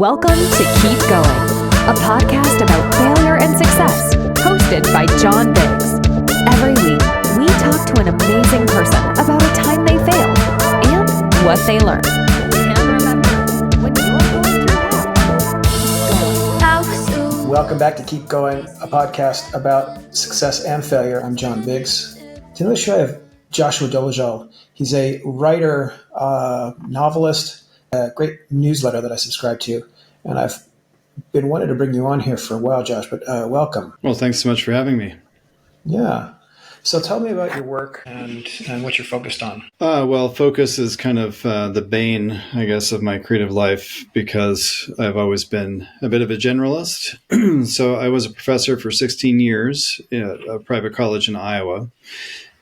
Welcome to Keep Going, a podcast about failure and success, hosted by John Biggs. Every week, we talk to an amazing person about a time they failed and what they learned. And remember, when you're going through hell, Welcome back to Keep Going, a podcast about success and failure. I'm John Biggs. Today on the show I have Joshua Doležal. He's a writer, novelist, a great newsletter that I subscribe to, and I've been wanting to bring you on here for a while, Josh, but welcome. Well, thanks so much for having me. Yeah. So tell me about your work and what you're focused on. Well, focus is kind of the bane, I guess, of my creative life because I've always been a bit of a generalist. So I was a professor for 16 years at a private college in Iowa.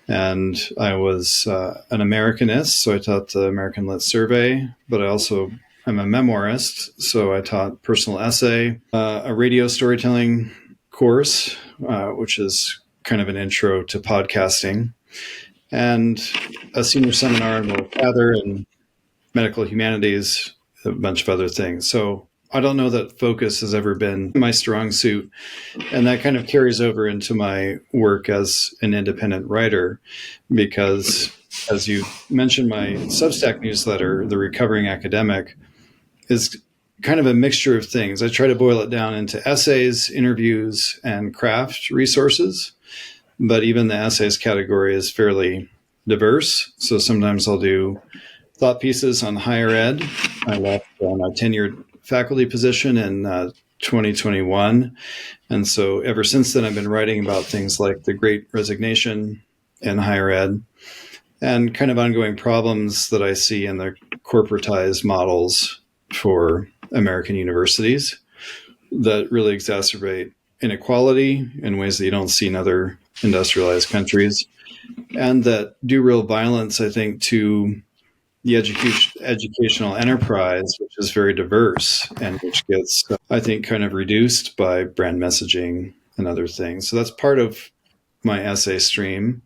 And I was an Americanist, so I taught the American Lit Survey, but I'm a memoirist, so I taught personal essay, a radio storytelling course, which is kind of an intro to podcasting, and a senior seminar in weather and medical humanities, a bunch of other things. So I don't know that focus has ever been my strong suit. And that kind of carries over into my work as an independent writer, because as you mentioned, my Substack newsletter, The Recovering Academic, is kind of a mixture of things. I try to boil it down into essays, interviews, and craft resources. But even the essays category is fairly diverse. So sometimes I'll do thought pieces on higher ed. I left my tenured faculty position in 2021. And so ever since then, I've been writing about things like the Great Resignation in higher ed and kind of ongoing problems that I see in the corporatized models for American universities that really exacerbate inequality in ways that you don't see in other industrialized countries, and that do real violence, I think, to the educational enterprise, which is very diverse and which gets, I think, kind of reduced by brand messaging and other things. So that's part of my essay stream.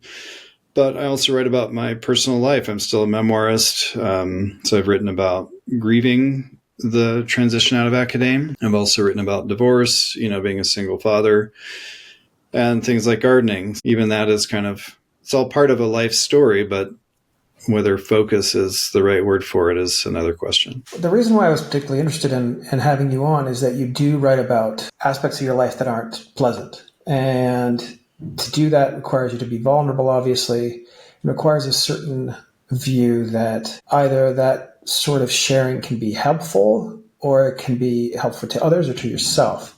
But I also write about my personal life. I'm still a memoirist. So I've written about grieving the transition out of academia. I've also written about divorce, being a single father, and things like gardening. Even that is it's all part of a life story, but whether focus is the right word for it is another question. The reason why I was particularly interested in having you on is that you do write about aspects of your life that aren't pleasant. And to do that requires you to be vulnerable, obviously. It requires a certain view that either that sort of sharing can be helpful or it can be helpful to others or to yourself.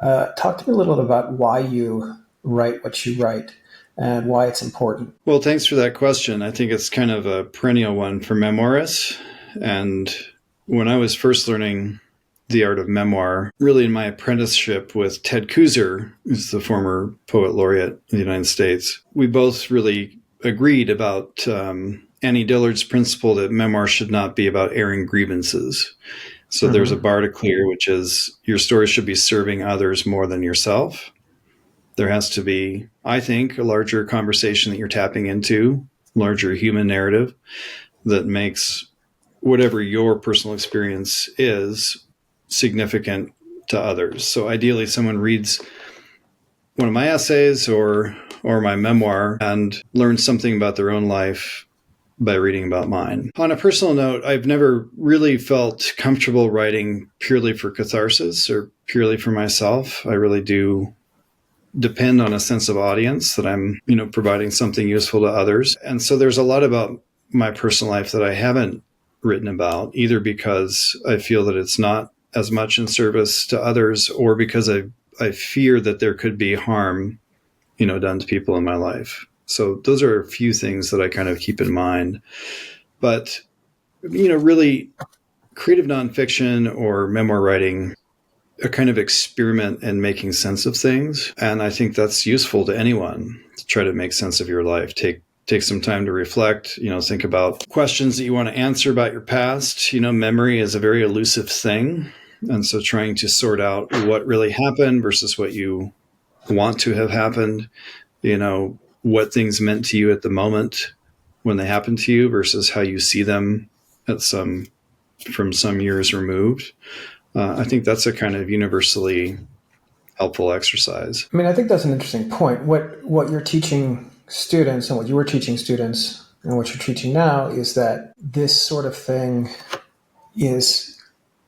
Talk to me a little bit about why you write what you write and why it's important. Well, thanks for that question. I think it's kind of a perennial one for memoirists. And when I was first learning the art of memoir, really in my apprenticeship with Ted Kooser, who's the former poet laureate of the United States, we both really agreed about Annie Dillard's principle that memoir should not be about airing grievances. So there's a bar to clear, which is your story should be serving others more than yourself. There has to be, I think, a larger conversation that you're tapping into, larger human narrative that makes whatever your personal experience is significant to others. So ideally, someone reads one of my essays or my memoir and learns something about their own life by reading about mine. On a personal note, I've never really felt comfortable writing purely for catharsis or purely for myself. I really do depend on a sense of audience that I'm, providing something useful to others. And so there's a lot about my personal life that I haven't written about, either because I feel that it's not as much in service to others or because I fear that there could be harm, done to people in my life. So those are a few things that I kind of keep in mind. But, really creative nonfiction or memoir writing, a kind of experiment in making sense of things. And I think that's useful to anyone to try to make sense of your life. Take some time to reflect, think about questions that you want to answer about your past. Memory is a very elusive thing. And so trying to sort out what really happened versus what you want to have happened, what things meant to you at the moment when they happened to you versus how you see them from some years removed. I think that's a kind of universally helpful exercise. I mean, I think that's an interesting point. What you're teaching students and what you were teaching students and what you're teaching now is that this sort of thing is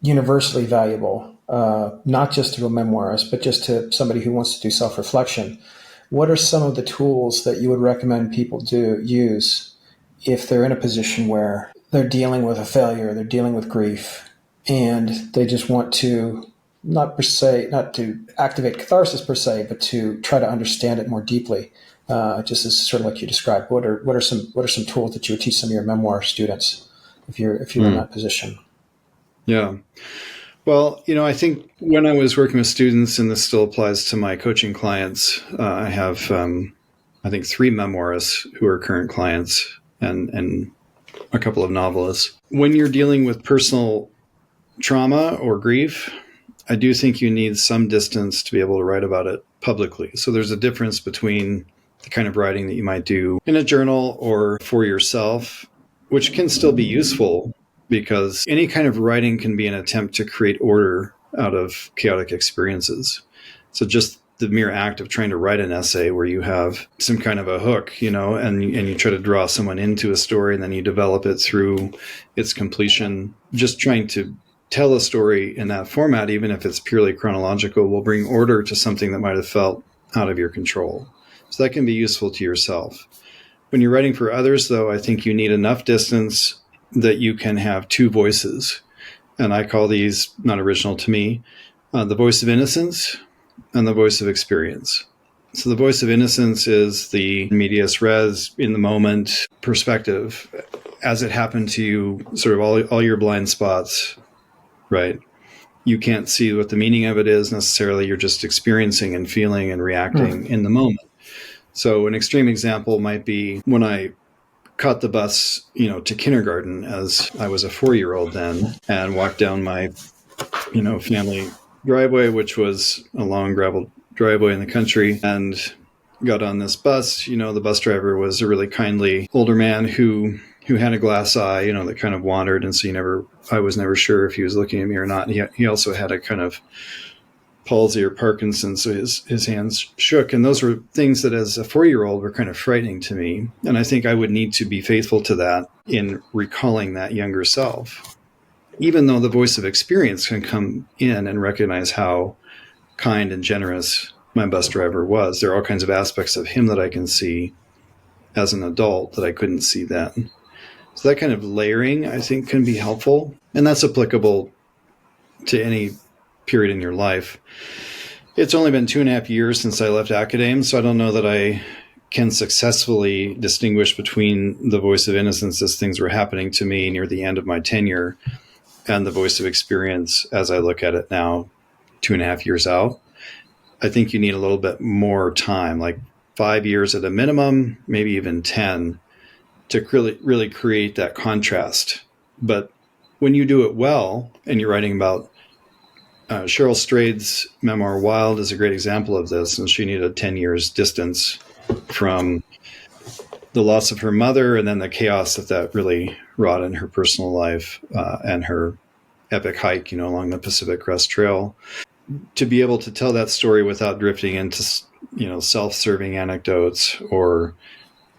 universally valuable, not just to a memoirist, but just to somebody who wants to do self-reflection. What are some of the tools that you would recommend people use if they're in a position where they're dealing with a failure, they're dealing with grief, and they just want to not to activate catharsis per se, but to try to understand it more deeply, just as sort of like you described? What are some tools that you would teach some of your memoir students if you're in that position? Yeah. Well, I think when I was working with students, and this still applies to my coaching clients, I have, I think, 3 memoirists who are current clients and a couple of novelists. When you're dealing with personal trauma or grief, I do think you need some distance to be able to write about it publicly. So there's a difference between the kind of writing that you might do in a journal or for yourself, which can still be useful, because any kind of writing can be an attempt to create order out of chaotic experiences. So just the mere act of trying to write an essay where you have some kind of a hook, and you try to draw someone into a story, and then you develop it through its completion, just trying to tell a story in that format, even if it's purely chronological, will bring order to something that might have felt out of your control. So that can be useful to yourself. When you're writing for others, though, I think you need enough distance that you can have 2 voices. And I call these, not original to me, the voice of innocence and the voice of experience. So the voice of innocence is the medias res, in the moment perspective, as it happened to you, sort of all your blind spots, right? You can't see what the meaning of it is necessarily. You're just experiencing and feeling and reacting in the moment. So an extreme example might be when I caught the bus, to kindergarten, as I was a 4-year-old then, and walked down my, family driveway, which was a long gravel driveway in the country, and got on this bus. The bus driver was a really kindly older man who had a glass eye, that kind of wandered. And so I was never sure if he was looking at me or not. He also had a kind of palsy or Parkinson's, so his hands shook. And those were things that as a 4-year-old were kind of frightening to me. And I think I would need to be faithful to that in recalling that younger self, even though the voice of experience can come in and recognize how kind and generous my bus driver was. There are all kinds of aspects of him that I can see as an adult that I couldn't see then. So that kind of layering, I think, can be helpful. And that's applicable to any period in your life. It's only been 2.5 years since I left academe, so I don't know that I can successfully distinguish between the voice of innocence as things were happening to me near the end of my tenure and the voice of experience as I look at it now, 2.5 years out. I think you need a little bit more time, like 5 years at a minimum, maybe even 10, to really create that contrast. But when you do it well, and you're writing about Cheryl Strayed's memoir, Wild, is a great example of this. And she needed 10 years distance from the loss of her mother and then the chaos that really wrought in her personal life and her epic hike, along the Pacific Crest Trail. To be able to tell that story without drifting into, self-serving anecdotes or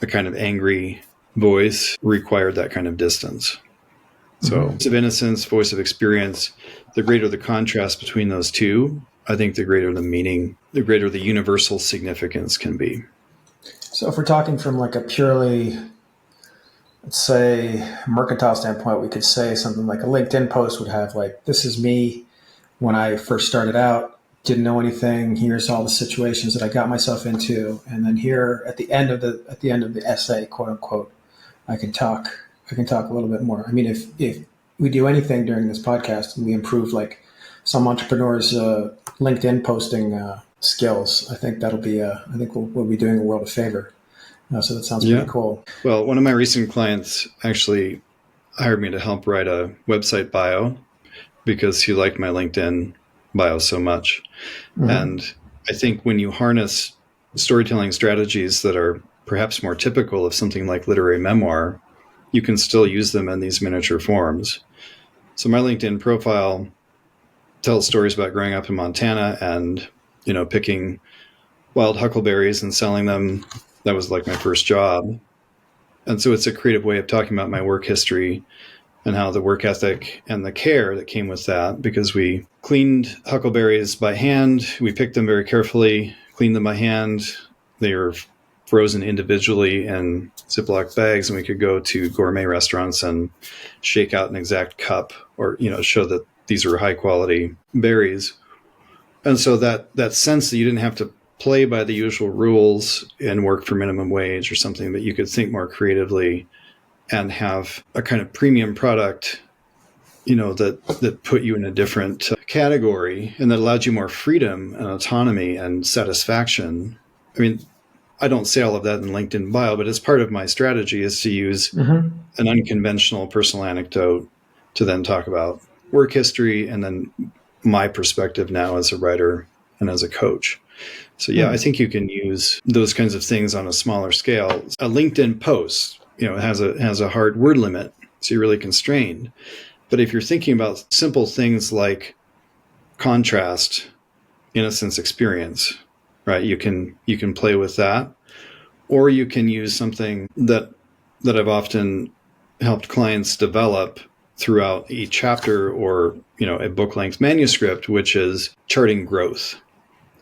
a kind of angry voice required that kind of distance. So voice of innocence, voice of experience, the greater the contrast between those two, I think the greater the meaning, the greater the universal significance can be. So if we're talking from like a purely, let's say, mercantile standpoint, we could say something like a LinkedIn post would have like, this is me when I first started out, didn't know anything. Here's all the situations that I got myself into. And then here at the end of the essay, quote unquote, I can talk a little bit more. I mean, if we do anything during this podcast and we improve like some entrepreneurs' LinkedIn posting skills, I think that'll be, I think we'll be doing the world a favor. So that sounds pretty cool. Well, one of my recent clients actually hired me to help write a website bio because he liked my LinkedIn bio so much. Mm-hmm. And I think when you harness storytelling strategies that are perhaps more typical of something like literary memoir, you can still use them in these miniature forms. So my LinkedIn profile tell stories about growing up in Montana and, picking wild huckleberries and selling them. That was like my first job. And so it's a creative way of talking about my work history and how the work ethic and the care that came with that, because we cleaned huckleberries by hand. We picked them very carefully, cleaned them by hand. They were frozen individually in Ziploc bags, and we could go to gourmet restaurants and shake out an exact cup or, show that these were high quality berries. And so that sense that you didn't have to play by the usual rules and work for minimum wage or something, but you could think more creatively and have a kind of premium product, that put you in a different category and that allowed you more freedom and autonomy and satisfaction. I mean, I don't say all of that in LinkedIn bio, but it's part of my strategy is to use an unconventional personal anecdote to then talk about work history and then my perspective now as a writer and as a coach. So I think you can use those kinds of things on a smaller scale. A LinkedIn post, it has a hard word limit, so you're really constrained. But if you're thinking about simple things like contrast, innocence, experience, right? You can play with that, or you can use something that I've often helped clients develop throughout each chapter or, a book-length manuscript, which is charting growth.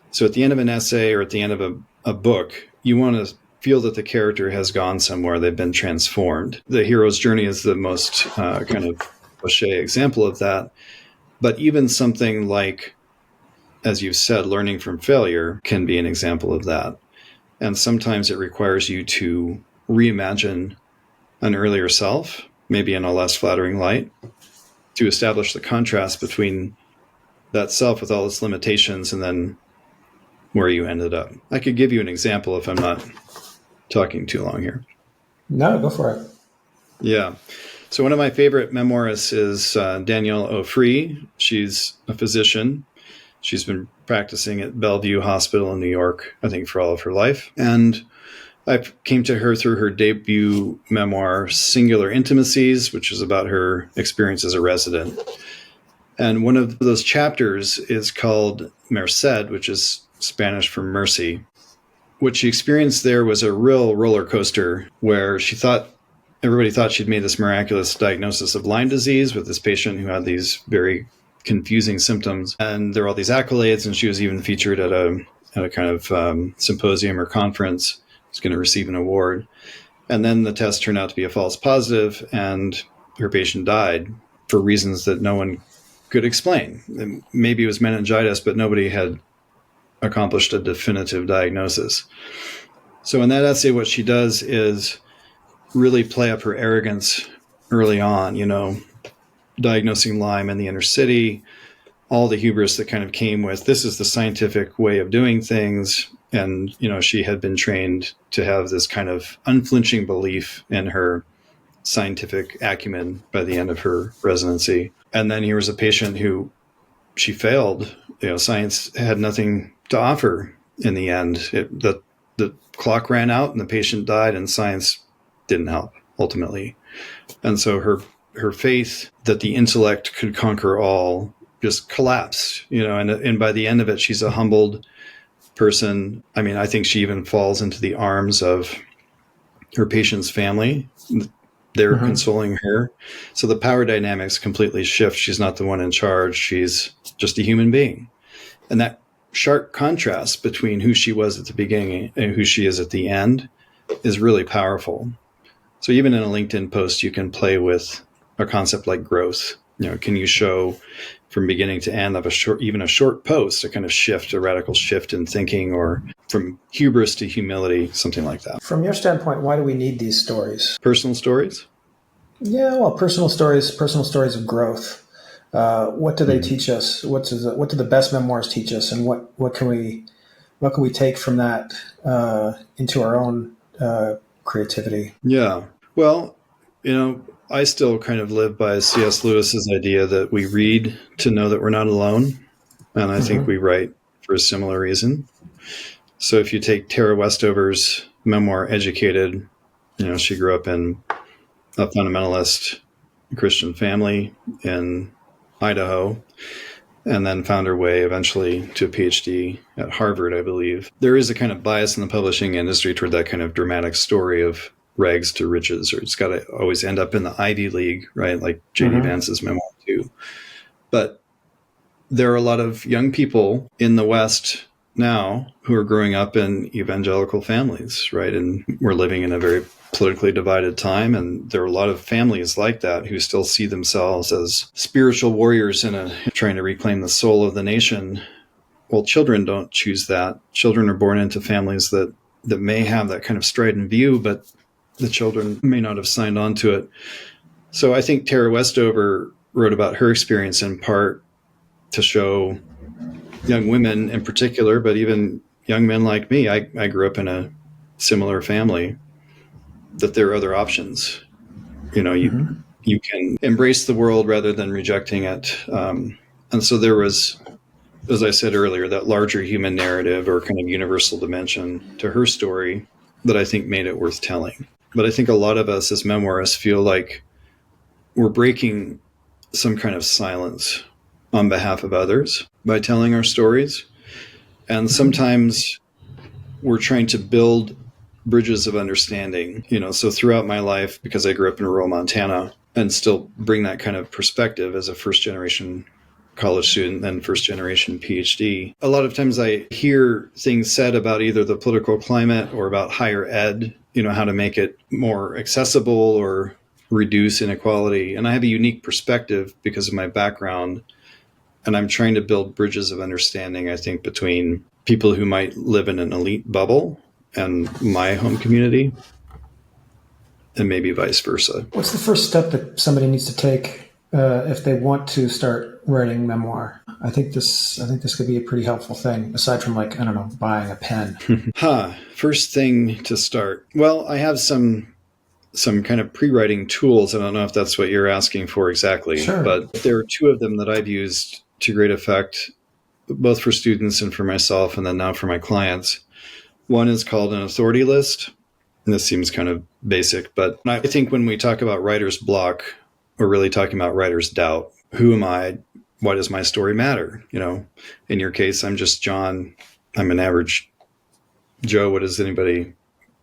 So at the end of an essay or at the end of a book, you want to feel that the character has gone somewhere. They've been transformed. The hero's journey is the most kind of cliche example of that. But even something like, as you've said, learning from failure can be an example of that. And sometimes it requires you to reimagine an earlier self, maybe in a less flattering light, to establish the contrast between that self with all its limitations and then where you ended up. I could give you an example if I'm not talking too long here. No, go for it. Yeah. So one of my favorite memoirists is Danielle O'Free. She's a physician. She's been practicing at Bellevue Hospital in New York, I think, for all of her life. And I came to her through her debut memoir, Singular Intimacies, which is about her experience as a resident. And one of those chapters is called Merced, which is Spanish for mercy. What she experienced there was a real roller coaster where everybody thought she'd made this miraculous diagnosis of Lyme disease with this patient who had these very confusing symptoms. And there were all these accolades, and she was even featured at a kind of symposium or conference. She's going to receive an award. And then the test turned out to be a false positive, and her patient died for reasons that no one could explain. And maybe it was meningitis, but nobody had accomplished a definitive diagnosis. So in that essay, what she does is really play up her arrogance early on, diagnosing Lyme in the inner city, all the hubris that kind of came with this is the scientific way of doing things. And, she had been trained to have this kind of unflinching belief in her scientific acumen by the end of her residency. And then here was a patient who she failed. Science had nothing to offer in the end. The clock ran out and the patient died, and science didn't help ultimately. And so her faith that the intellect could conquer all just collapsed, and by the end of it, she's a humbled person. I mean, I think she even falls into the arms of her patient's family. They're consoling her. So the power dynamics completely shift. She's not the one in charge. She's just a human being. And that sharp contrast between who she was at the beginning and who she is at the end is really powerful. So even in a LinkedIn post, you can play with a concept like growth. Can you show from beginning to end of a short post, a kind of shift, a radical shift in thinking, or from hubris to humility, something like that. From your standpoint, why do we need these stories? Personal stories? Yeah, well, personal stories of growth. What do they teach us? What do the best memoirs teach us, and what can we take from that into our own creativity? Yeah. Well, I still kind of live by C.S. Lewis's idea that we read to know that we're not alone. And I think we write for a similar reason. So if you take Tara Westover's memoir, Educated, she grew up in a fundamentalist Christian family in Idaho. and then found her way eventually to a PhD at Harvard, I believe. There is a kind of bias in the publishing industry toward that kind of dramatic story of rags to riches, or it's got to always end up in the Ivy League, right? Like J.D. Vance's memoir too. But there are a lot of young people in the West now who are growing up in evangelical families, right? And we're living in a very politically divided time, and there are a lot of families like that who still see themselves as spiritual warriors trying to reclaim the soul of the nation. Well, children don't choose that. Children are born into families that may have that kind of strident view, but the children may not have signed on to it. So I think Tara Westover wrote about her experience in part to show young women in particular, but even young men like me. I grew up in a similar family, that there are other options. You know, you can embrace the world rather than rejecting it. And so there was, as I said earlier, that larger human narrative or kind of universal dimension to her story that I think made it worth telling. But I think a lot of us as memoirists feel like we're breaking some kind of silence on behalf of others by telling our stories. And sometimes we're trying to build bridges of understanding, you know, so throughout my life, because I grew up in rural Montana and still bring that kind of perspective as a first generation college student, then first generation PhD. A lot of times I hear things said about either the political climate or about higher ed, you know, how to make it more accessible or reduce inequality. And I have a unique perspective because of my background. And I'm trying to build bridges of understanding, I think, between people who might live in an elite bubble and my home community, and maybe vice versa. What's the first step that somebody needs to take if they want to start writing memoir? I think this could be a pretty helpful thing, aside from, like, I don't know, buying a pen. First thing to start. Well, I have some kind of pre-writing tools. I don't know if that's what you're asking for exactly, Sure. But there are two of them that I've used to great effect, both for students and for myself, and then now for my clients. One is called an authority list. And this seems kind of basic, but I think when we talk about writer's block, we're really talking about writer's doubt. Who am I? Why does my story matter? You know, in your case, I'm just John. I'm an average Joe. What does anybody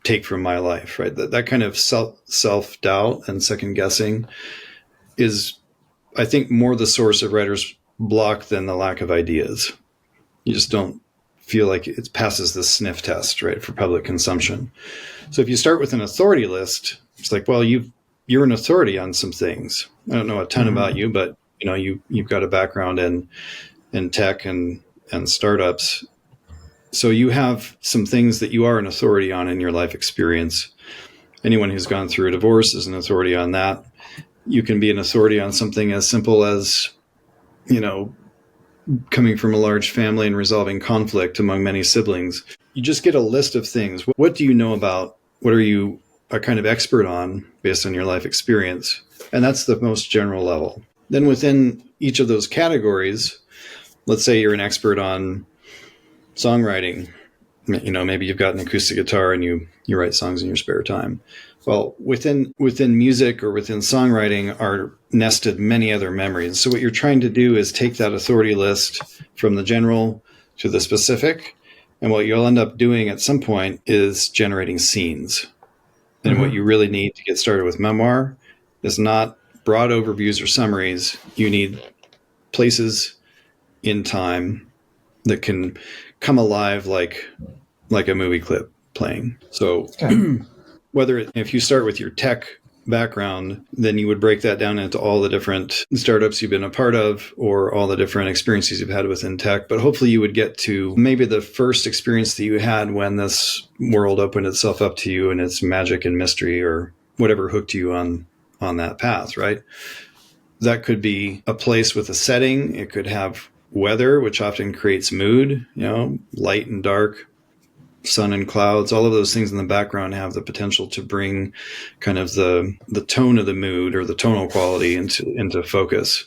take from my life, right? That kind of self-doubt and second guessing is, I think, more the source of writer's block than the lack of ideas. You just don't feel like it passes the sniff test, right, for public consumption. So if you start with an authority list, it's like, well, you're an authority on some things. I don't know a ton about you, but you know, you've got a background in tech and startups. So you have some things that you are an authority on in your life experience. Anyone who's gone through a divorce is an authority on that. You can be an authority on something as simple as, you know, coming from a large family and resolving conflict among many siblings. You just get a list of things. What do you know about? What are you a kind of expert on based on your life experience? And that's the most general level. Then within each of those categories, let's say you're an expert on songwriting. You know, maybe you've got an acoustic guitar and you write songs in your spare time. Well, within music or within songwriting are nested many other memories. So what you're trying to do is take that authority list from the general to the specific. And what you'll end up doing at some point is generating scenes. And what you really need to get started with memoir is not broad overviews or summaries. You need places in time that can come alive like a movie clip playing. So if you start with your tech background, then you would break that down into all the different startups you've been a part of or all the different experiences you've had within tech. But hopefully you would get to maybe the first experience that you had when this world opened itself up to you and its magic and mystery or whatever hooked you on that path, right? That could be a place with a setting. It could have weather, which often creates mood, you know, light and dark, sun and clouds, all of those things in the background have the potential to bring kind of the tone of the mood or the tonal quality into focus.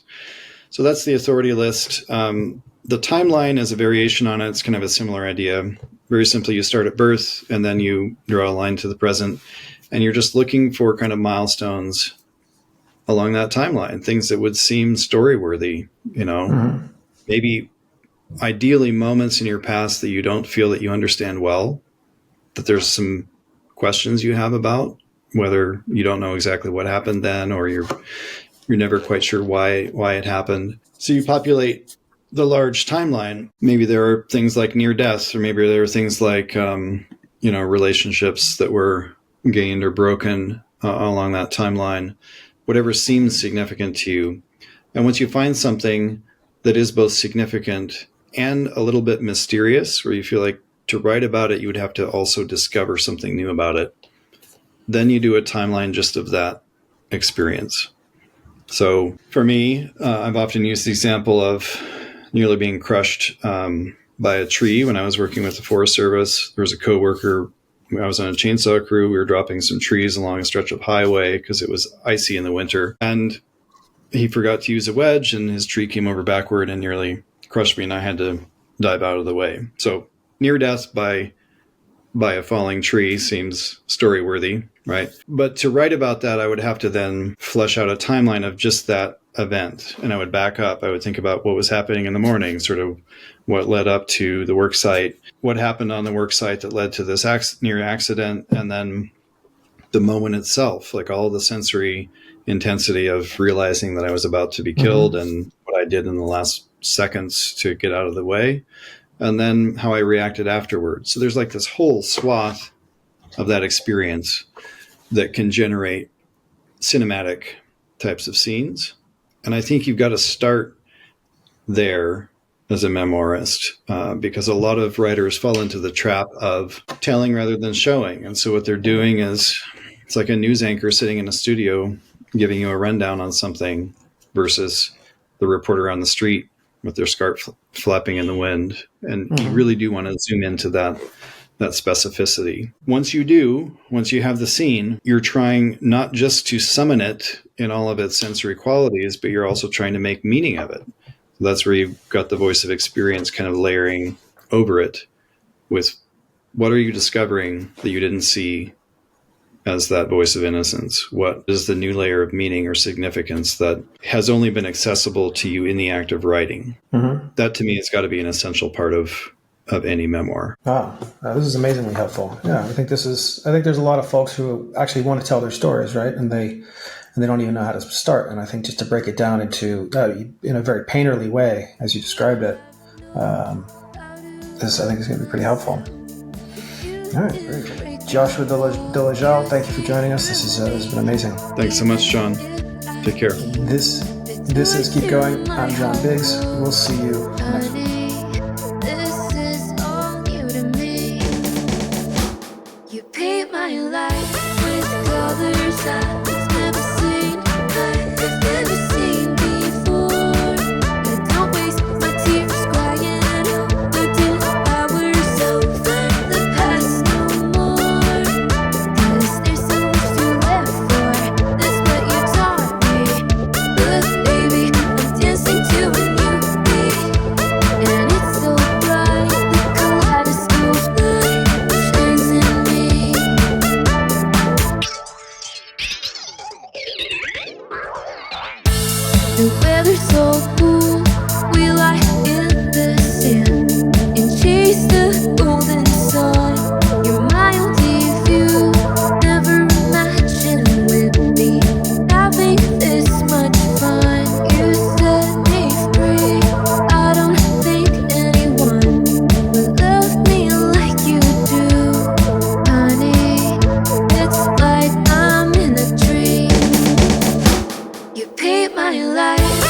So that's the authority list. The timeline is a variation on it. It's kind of a similar idea. Very simply, you start at birth and then you draw a line to the present and you're just looking for kind of milestones along that timeline, things that would seem story worthy, you know. maybe ideally moments in your past that you don't feel that you understand well, that there's some questions you have about, whether you don't know exactly what happened then, or you're never quite sure why it happened. So you populate the large timeline. Maybe there are things like near deaths, or maybe there are things like relationships that were gained or broken along that timeline, whatever seems significant to you. And once you find something that is both significant and a little bit mysterious, where you feel like to write about it, you would have to also discover something new about it, then you do a timeline just of that experience. So for me, I've often used the example of nearly being crushed by a tree when I was working with the Forest Service. There was a coworker. I was on a chainsaw crew. We were dropping some trees along a stretch of highway because it was icy in the winter. And he forgot to use a wedge, and his tree came over backward and nearly crushed me, and I had to dive out of the way. So near death by a falling tree seems story-worthy, right? But to write about that, I would have to then flesh out a timeline of just that event. And I would back up. I would think about what was happening in the morning, sort of what led up to the work site, what happened on the work site that led to this near accident, and then the moment itself, like all the sensory intensity of realizing that I was about to be killed and what I did in the last seconds to get out of the way, and then how I reacted afterwards. So there's like this whole swath of that experience that can generate cinematic types of scenes. And I think you've got to start there as a memoirist, because a lot of writers fall into the trap of telling rather than showing. And so what they're doing is, it's like a news anchor sitting in a studio giving you a rundown on something versus the reporter on the street with their scarf flapping in the wind. And you really do want to zoom into that specificity. Once you have the scene, you're trying not just to summon it in all of its sensory qualities, but you're also trying to make meaning of it. So that's where you've got the voice of experience kind of layering over it with what are you discovering that you didn't see as that voice of innocence? What is the new layer of meaning or significance that has only been accessible to you in the act of writing? That to me has got to be an essential part of any memoir. Wow, this is amazingly helpful. Yeah, I think there's a lot of folks who actually want to tell their stories, right? And they don't even know how to start. And I think just to break it down into in a very painterly way, as you described it, this I think is going to be pretty helpful. All right, very good. Joshua Doležal, thank you for joining us. This has been amazing. Thanks so much, John. Take care. This is Keep Going. I'm John Biggs. We'll see you next week. The weather's so cool, we lie in the sand and chase the golden sun. Your mighty view, never imagined with me having this much fun. You set me free, I don't think anyone would love me like you do, honey. It's like I'm in a dream. You paint my life